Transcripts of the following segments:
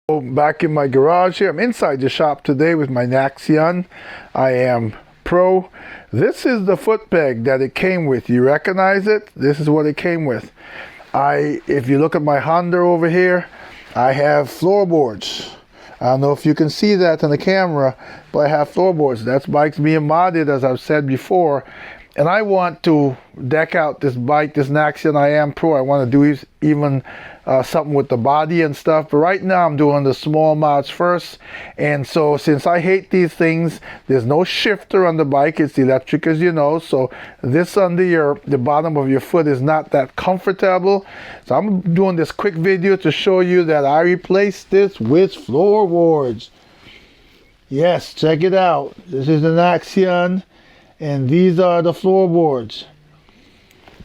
Back in my garage here. I'm inside the shop today with my Naxeon I AM PRO. This is the foot peg that it came with. You recognize it? This is what it came with. If you look at my Honda over here, I have floorboards. I don't know if you can see that on the camera, but I have floorboards. That's bike's being modded, as I've said before. And I want to deck out this bike, this Naxeon I AM PRO. I want to do even something with the body and stuff. But right now I'm doing the small mods first. And so since I hate these things, there's no shifter on the bike. It's electric, as you know. So this under the bottom of your foot is not that comfortable. So I'm doing this quick video to show you that I replaced this with floorboards. Yes, check it out. This is the Naxeon. And these are the floorboards.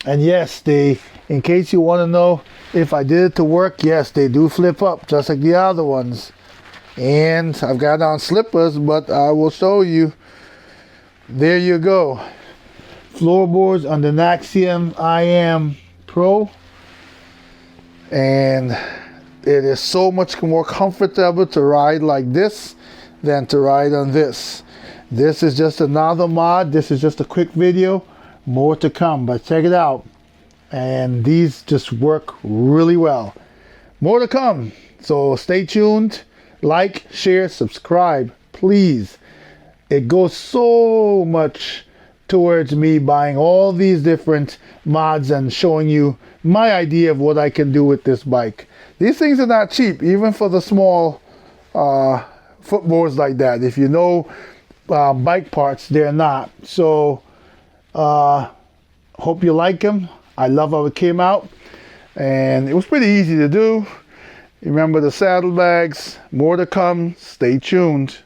And yes, in case you want to know if I did it to work, yes, they do flip up just like the other ones. And I've got on slippers, but I will show you. There you go. Floorboards on the Naxeon I AM PRO. And it is so much more comfortable to ride like this than to ride on this. This is just another mod. This is just a quick video. More to come, but check it out. And these just work really well. More to come. So stay tuned. Like, share, subscribe, please. It goes so much towards me buying all these different mods and showing you my idea of what I can do with this bike. These things are not cheap, even for the small footboards like that. If you know bike parts, they're not. So hope you like them. I love how it came out, and it was pretty easy to do. Remember the saddlebags. More to come. Stay tuned.